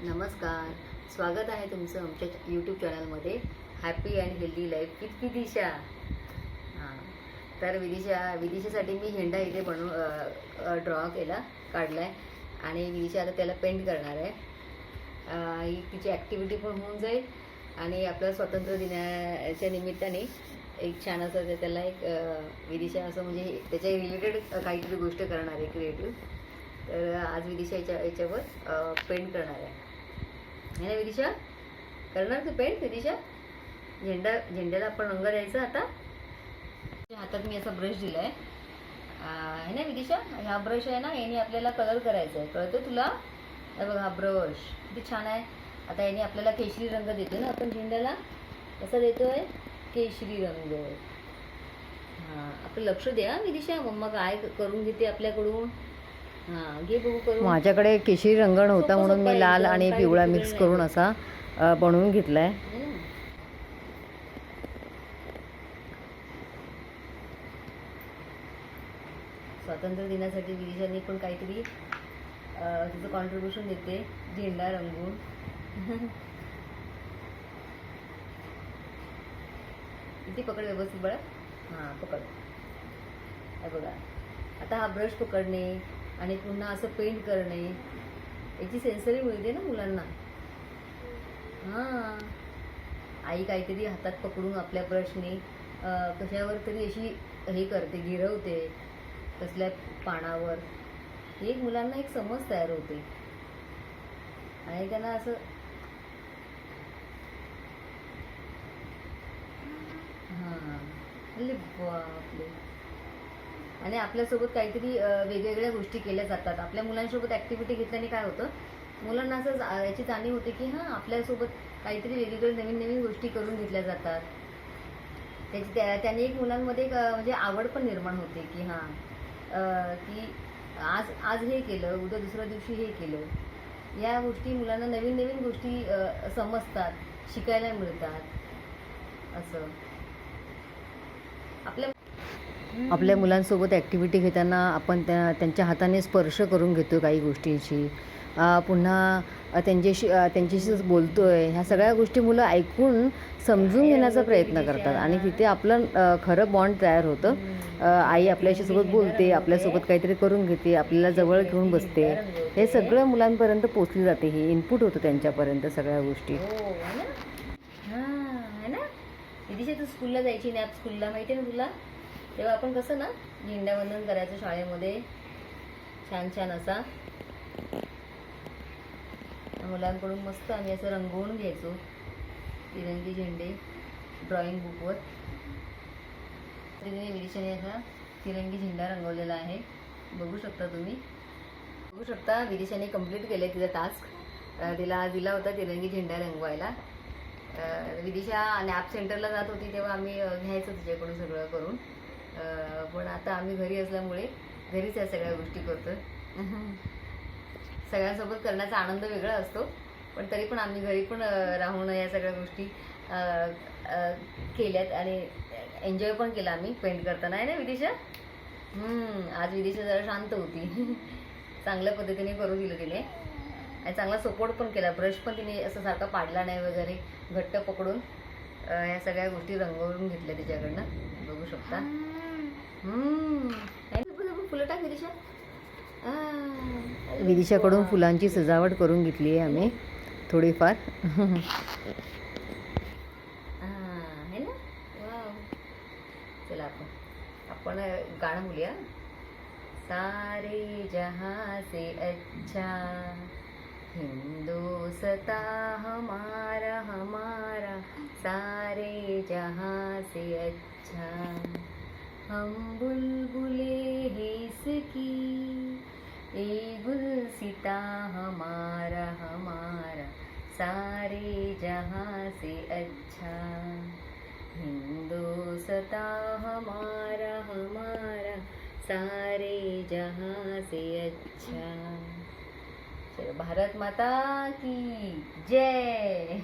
नमस्कार, स्वागत आहे तुमचं आमच्या यूट्यूब चॅनलमध्ये happy and healthy life with Vidisha. हां, तर विदिशासाठी मी झेंडा इथे ड्रॉ काढला आहे आणि विदिशा आता त्याला पेंट करणार आहे. ही तिची ॲक्टिव्हिटी पण होऊन जाईल आणि आपल्या स्वातंत्र्य दिनाच्या निमित्ताने एक छान असं त्याला एक विदिशा असं म्हणजे त्याच्या रिलेटेड काहीतरी गोष्ट करणार आहे क्रिएटिव्ह. तर आज विदिशा याच्यावर पेंट करणार आहे ना विदिशा? करणार तू पेंट विदिशा? झेंड्याला आपण रंग द्यायचा. आता हातात मी असा ब्रश दिला आहे ना विदिशा? हा ब्रश आहे ना, याने आपल्याला कलर करायचा आहे, कळतो तुला? हे बघ, हा ब्रश किती छान आहे. आता याने आपल्याला केशरी रंग देतो ना आपण झेंड्याला. कसा देतोय? केशरी रंग. हां, आपलं लक्ष द्या विदिशा, मम्मा काय करून घेते आपल्याकडून. हां, घे बघू करून. माझ्याकडे केशरी रंग नव्हता म्हणून मी लाल आणि पिवळा मिक्स करून असा बनवून घेतलाय. स्वातंत्र्य दिनासाठी विदिशाने पण काहीतरी तिचं कॉन्ट्रीब्युशन देते झेंडा रंगवून. किती पकड व्यवस्थित बळा. हां, पकड. हे बघा, आता हा ब्रश पकडणे आणि पुन्हा असं पेंट करणे याची सेन्सरी मिळते ना मुलांना. हां, आई काहीतरी हातात पकडून आपल्या ब्रशने कशावर तरी अशी हे करते, गिरवते कसल्या पानावर. एक मुलांना एक समज तयार होते आणि त्यांना असं हां, अरे बापरे. आणि आपल्यासोबत काहीतरी वेगवेगळ्या गोष्टी केल्या जातात. आपल्या मुलांसोबत ॲक्टिव्हिटी घेतल्याने काय होतं, मुलांना असं याची जाणीव होते की हां, आपल्यासोबत काहीतरी वेगवेगळ्या नवीन नवीन गोष्टी करून घेतल्या जातात. त्याने एक मुलांमध्ये म्हणजे आवड पण निर्माण होते की हां, की आज हे केलं, उद्या दुसऱ्या दिवशी हे केलं. या गोष्टी मुलांना नवीन नवीन गोष्टी समजतात, शिकायला मिळतात. असं आपल्या मुलांसोबत ॲक्टिव्हिटी घेताना आपण त्यांच्या हाताने स्पर्श करून घेतो काही गोष्टींची. पुन्हा त्यांच्याशी बोलतो आहे. ह्या सगळ्या गोष्टी मुलं ऐकून समजून घेण्याचा प्रयत्न करतात आणि तिथे आपलं खरं बॉन्ड तयार होतं. आई आपल्याशी सोबत बोलते, आपल्यासोबत काहीतरी करून घेते, आपल्याला जवळ घेऊन बसते. हे सगळं मुलांपर्यंत पोचली जाते. हे इनपुट होतं त्यांच्यापर्यंत सगळ्या गोष्टी. हां ना विदिशा, तू स्कूलला जायची नॅप स्कूलला, माहिती आहे ना तुला? तेव्हा आपण कसं ना झेंडावंदन करायचं शाळेमध्ये छान छान असा. मुलांकडून मस्त आम्ही असं रंगवून घ्यायचो तिरंगी झेंडे ड्रॉइंग बुकवर. तिने विदिशाने असा तिरंगी झेंडा रंगवलेला आहे, बघू शकता तुम्ही. बघू शकता विदिशाने कंप्लीट केलं आहे तिचा टास्क. दिला होता तिरंगी झेंडा रंगवायला. विदिशा नॅप सेंटरला जात होती तेव्हा आम्ही घ्यायचो तिच्याकडून सगळं करून. पण आता आम्ही घरी असल्यामुळे घरीच या सगळ्या गोष्टी करतो. सगळ्यांसोबत करण्याचा आनंद वेगळा असतो, पण तरी पण आम्ही घरी पण राहून या सगळ्या गोष्टी केल्यात आणि एन्जॉय पण केला आम्ही पेंट करताना, आहे ना विदिशा? आज विदिशा जरा शांत होती. चांगल्या पद्धतीने करू दिलं तिने आणि चांगला सपोर्ट पण केला. ब्रश पण तिने असं सारखा पाडला नाही वगैरे, घट्ट पकडून ह्या सगळ्या गोष्टी रंगवून घेतल्या तिच्याकडनं, बघू शकता. फुलं टाक विदिशा. विदिशाकडून फुलांची सजावट करून घेतली आहे आम्ही थोडीफार. है ना? वाव. चला आपण गाणं बोलूया. सारे जहां से अच्छा हिंदोस्ता हमारा हमारा, सारे जहां से अच्छा हम बुलबुले हैं इसकी, ए गुलसिता हमारा हमारा, सारे जहां से अच्छा हिंदोस्ता हमारा हमारा, सारे जहां से अच्छा. चलो, भारत माता की जय,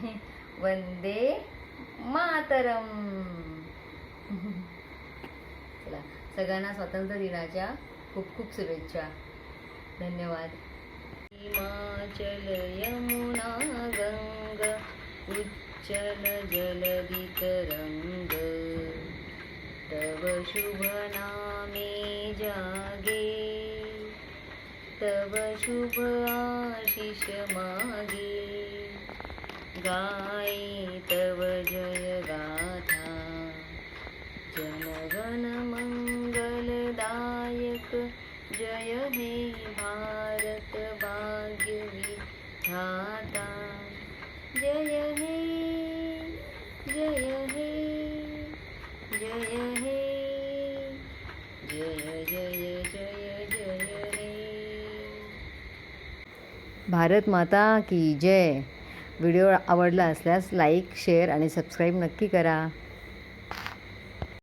वंदे मातरम. चला, सगळ्यांना स्वातंत्र्य दिनाच्या खूप खूप शुभेच्छा. धन्यवाद. हिमाचल यमुना चंचल जलधि तरंग, तव शुभ नामे जागे, तव शुभ आशीष मागे, गाये तव जय गाथा, जनगण मंगलदायक, जय हे भारत भाग्य विधाता, जय हे, जय हे, जय हे, जय जय जय जय हे. भारत माता की जय. व्हिडिओ आवडला असल्यास लाईक, शेअर आणि सबस्क्राईब नक्की करा.